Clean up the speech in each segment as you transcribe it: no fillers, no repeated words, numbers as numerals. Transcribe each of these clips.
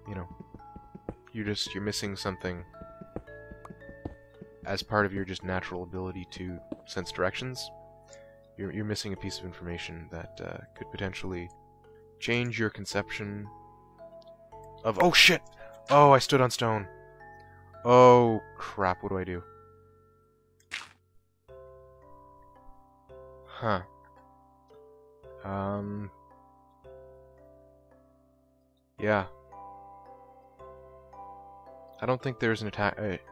you know, you're missing something as part of your just natural ability to sense directions. You're missing a piece of information that could potentially change your conception of... Oh shit! Oh, I stood on stone. Oh crap, what do I do? Huh. Yeah. I don't think there's an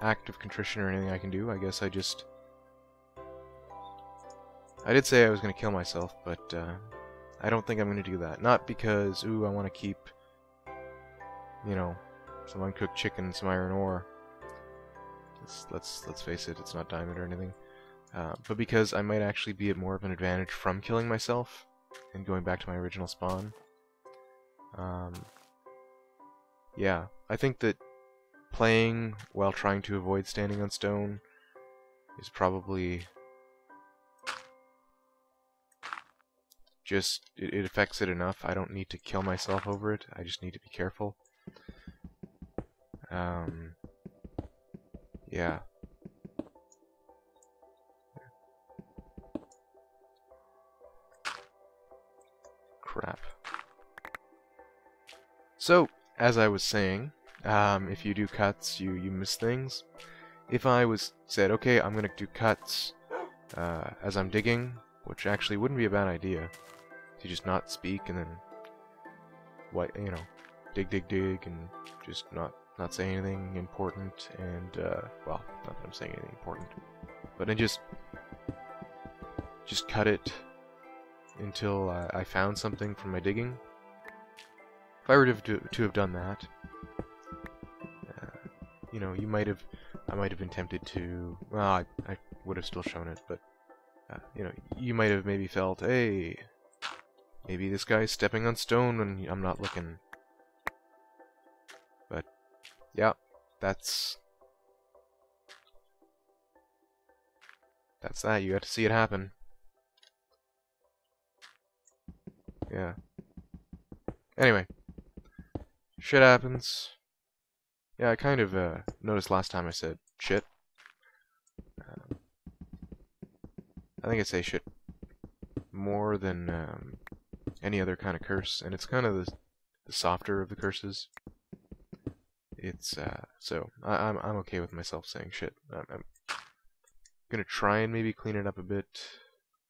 act of contrition or anything I can do. I guess I just... I did say I was going to kill myself, but I don't think I'm going to do that. Not because, ooh, I want to keep, you know, some uncooked chicken and some iron ore. Let's face it, it's not diamond or anything. But because I might actually be at more of an advantage from killing myself and going back to my original spawn. Yeah, I think that playing while trying to avoid standing on stone is probably just, it affects it enough. I don't need to kill myself over it. I just need to be careful. Yeah. Crap. So, as I was saying, if you do cuts, you miss things. If I said, okay, I'm gonna do cuts as I'm digging, which actually wouldn't be a bad idea, to just not speak and then, dig, and just not say anything important, and well, not that I'm saying anything important, but then just cut it until I found something from my digging. If I were to have done that, you know, I might have been tempted to, well, I would have still shown it, but, you know, you might have maybe felt, hey, maybe this guy's stepping on stone when I'm not looking. But, yeah, that's that. You got to see it happen. Yeah. Anyway. Shit happens. Yeah, I kind of noticed last time I said shit. I think I'd say shit more than any other kind of curse, and it's kind of the softer of the curses. It's so I'm okay with myself saying shit. I'm gonna try and maybe clean it up a bit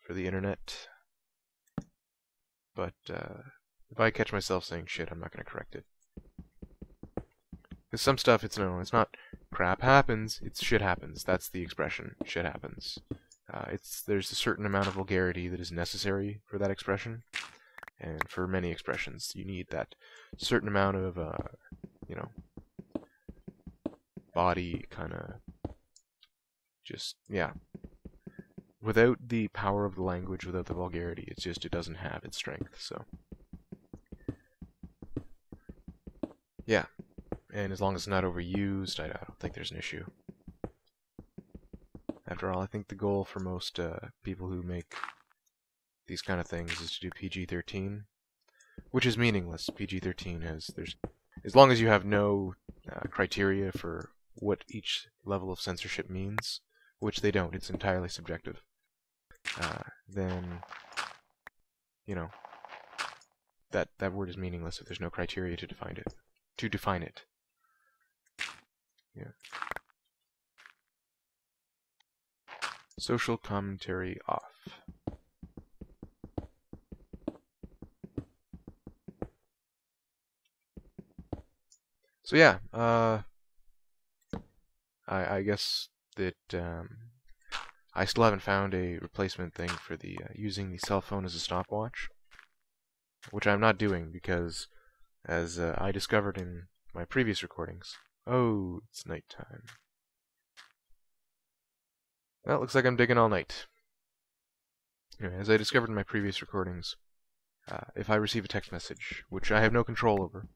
for the internet, but if I catch myself saying shit, I'm not gonna correct it. Because some stuff, it's not crap happens, it's shit happens. That's the expression, shit happens. There's a certain amount of vulgarity that is necessary for that expression, and for many expressions, you need that certain amount of, you know, body kind of, just, yeah. Without the power of the language, without the vulgarity, it doesn't have its strength, so. Yeah. And as long as it's not overused, I don't think there's an issue. After all, I think the goal for most people who make these kind of things is to do PG-13, which is meaningless. PG-13 as long as you have no criteria for what each level of censorship means, which they don't, it's entirely subjective, then, you know, that word is meaningless if there's no criteria to define it. Yeah. Social commentary off. So yeah, I guess that I still haven't found a replacement thing for the using the cell phone as a stopwatch, which I'm not doing because, as I discovered in my previous recordings, oh, it's nighttime. Well, it looks like I'm digging all night. Anyway, as I discovered in my previous recordings, if I receive a text message, which I have no control over,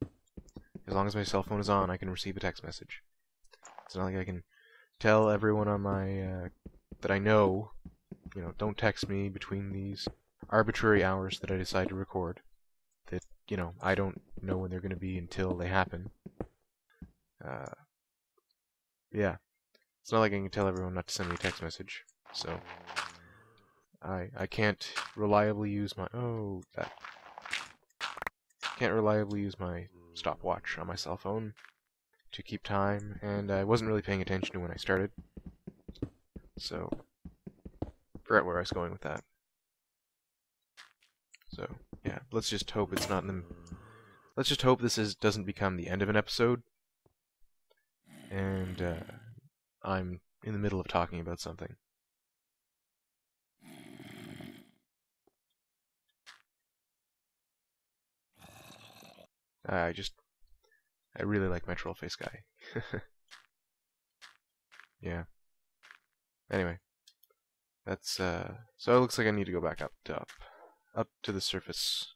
as long as my cell phone is on, I can receive a text message. It's not like I can tell everyone on my that I know, you know, don't text me between these arbitrary hours that I decide to record. That, you know, I don't know when they're going to be until they happen. Yeah. It's not like I can tell everyone not to send me a text message, so I can't reliably use my can't reliably use my stopwatch on my cell phone to keep time, and I wasn't really paying attention to when I started, so forget where I was going with that. So yeah, let's just hope it's not in the. Let's just hope this doesn't become the end of an episode, and I'm in the middle of talking about something. I really like my troll face guy. Yeah. Anyway, that's so it looks like I need to go back up to the surface.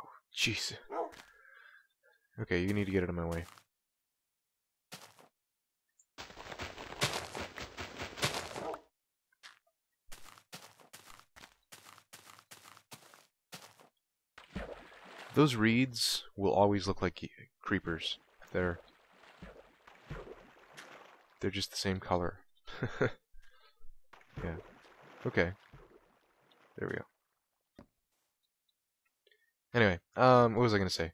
Oh, jeez. Okay, you need to get out of my way. Those reeds will always look like creepers. They're just the same color. Yeah. Okay. There we go. Anyway, what was I gonna say?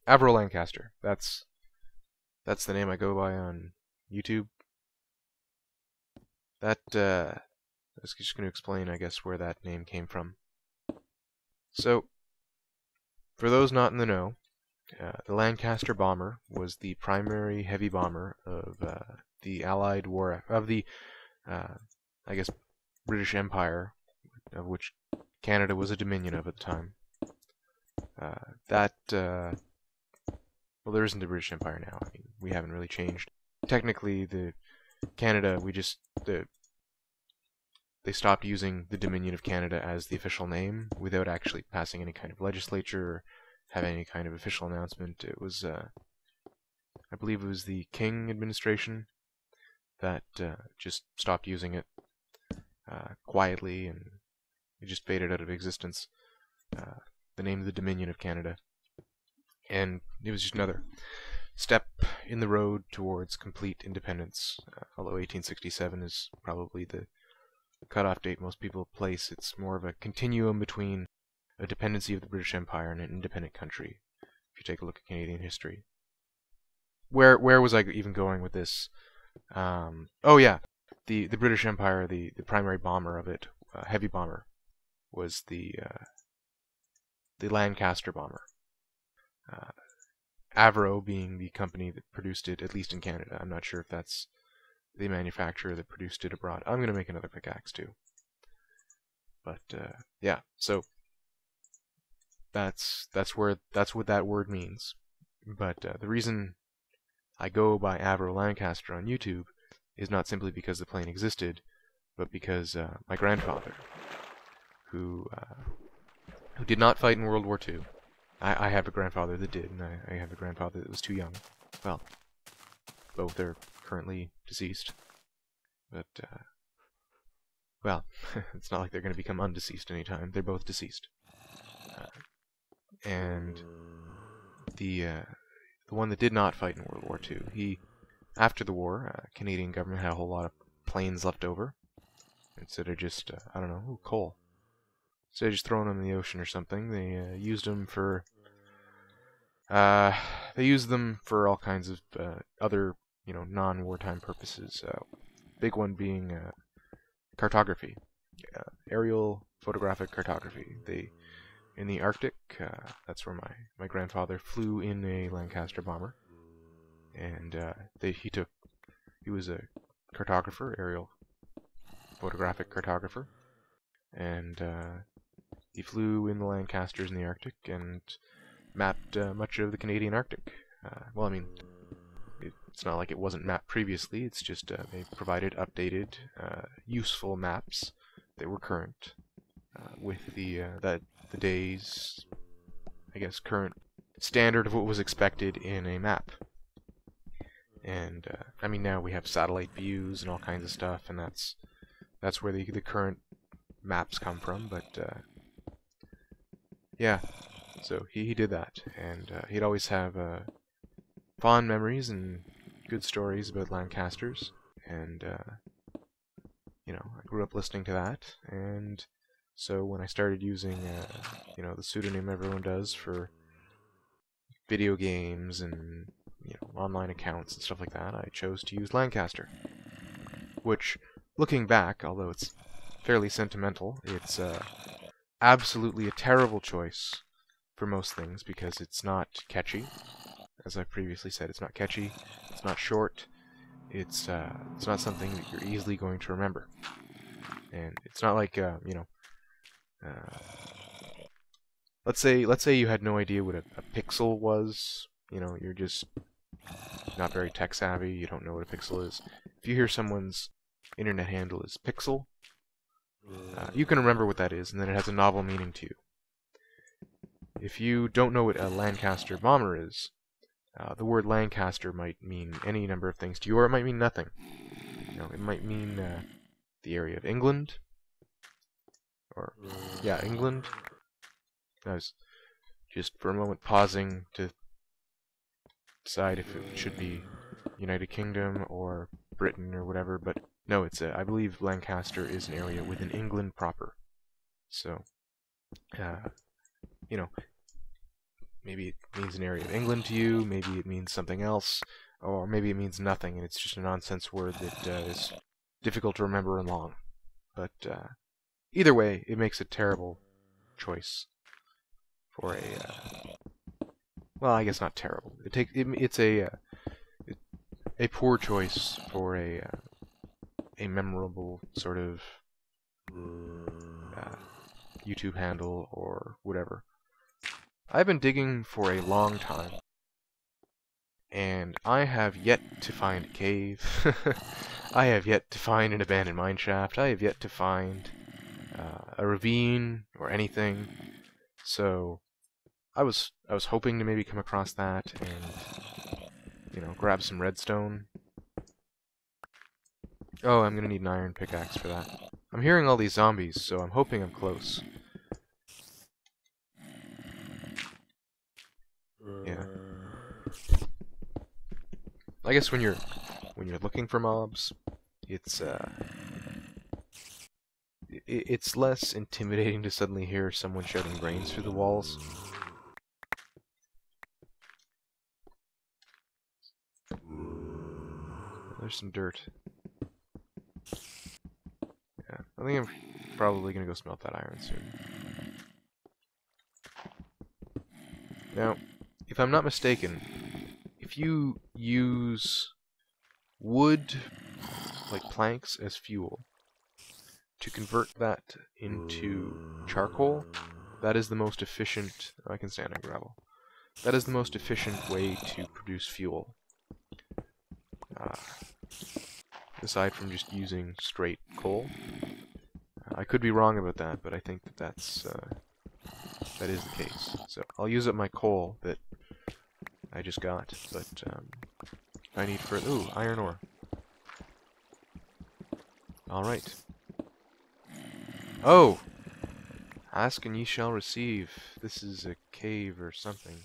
AvroLancaster. That's the name I go by on YouTube. I was just gonna explain, I guess, where that name came from. So, for those not in the know, the Lancaster bomber was the primary heavy bomber of the Allied war of the, I guess, British Empire, of which Canada was a dominion of at the time. Well, there isn't a British Empire now. I mean, we haven't really changed. Technically, Canada, they stopped using the Dominion of Canada as the official name without actually passing any kind of legislature or having any kind of official announcement. It was, I believe it was the King administration that just stopped using it quietly, and it just faded out of existence. The name of the Dominion of Canada. And it was just another step in the road towards complete independence. Although 1867 is probably the cutoff date most people place, it's more of a continuum between a dependency of the British Empire and an independent country, if you take a look at Canadian history. Where was I even going with this? Oh yeah, the British Empire, the primary bomber of it, heavy bomber, was the Lancaster bomber. Avro being the company that produced it, at least in Canada. I'm not sure if that's the manufacturer that produced it abroad. I'm going to make another pickaxe too. But yeah, so that's what that word means. But the reason I go by AvroLancaster on YouTube is not simply because the plane existed, but because my grandfather, who did not fight in World War II. I have a grandfather that did, and I have a grandfather that was too young. Well, both are currently deceased. But, well, it's not like they're going to become undeceased anytime. They're both deceased. And the one that did not fight in World War II, after the war, Canadian government had a whole lot of planes left over. Instead of just, I don't know, coal. Instead of just throwing them in the ocean or something, they used them for all kinds of other, non-wartime purposes. Big one being cartography, aerial photographic cartography. In the Arctic, that's where my grandfather flew in a Lancaster bomber, and he was a cartographer, aerial photographic cartographer, and he flew in the Lancasters in the Arctic and mapped much of the Canadian Arctic. Well, I mean, it's not like it wasn't mapped previously, it's just they provided updated, useful maps that were current with the day's, I guess, current standard of what was expected in a map. And, I mean, now we have satellite views and all kinds of stuff, and that's where the current maps come from, but yeah, so he did that, and he'd always have fond memories and good stories about Lancasters, and you know, I grew up listening to that, and so when I started using you know, the pseudonym everyone does for video games and, you know, online accounts and stuff like that, I chose to use Lancaster, which, looking back, although it's fairly sentimental, it's absolutely a terrible choice for most things because it's not catchy. As I previously said, it's not catchy, it's not short, it's not something that you're easily going to remember. And it's not like, you know, let's say you had no idea what a pixel was, you know, you're just not very tech savvy, you don't know what a pixel is. If you hear someone's internet handle is pixel, you can remember what that is, and then it has a novel meaning to you. If you don't know what a Lancaster bomber is, the word Lancaster might mean any number of things to you, or it might mean nothing. You know, it might mean the area of England, or, yeah, England. I was just for a moment pausing to decide if it should be United Kingdom or Britain or whatever, but no, it's I believe Lancaster is an area within England proper. So, you know, maybe it means an area of England to you, maybe it means something else, or maybe it means nothing, and it's just a nonsense word that is difficult to remember and long. But either way, it makes a terrible choice for a well, I guess not terrible. It's a poor choice for a memorable sort of YouTube handle or whatever. I've been digging for a long time, and I have yet to find a cave. I have yet to find an abandoned mineshaft. I have yet to find a ravine or anything. So I was hoping to maybe come across that and, you know, grab some redstone. Oh, I'm gonna need an iron pickaxe for that. I'm hearing all these zombies, so I'm hoping I'm close. Yeah. I guess when you're looking for mobs, it's it's less intimidating to suddenly hear someone shouting brains through the walls. There's some dirt. Yeah, I think I'm probably gonna go smelt that iron soon. Now, if I'm not mistaken, if you use wood, like planks, as fuel, to convert that into charcoal, that is the most efficient... I can stand on gravel. That is the most efficient way to produce fuel. Aside from just using straight coal. I could be wrong about that, but I think that that is the case. So I'll use up my coal that I just got, but I need for... Ooh, iron ore. Alright. Oh! Ask and ye shall receive. This is a cave or something.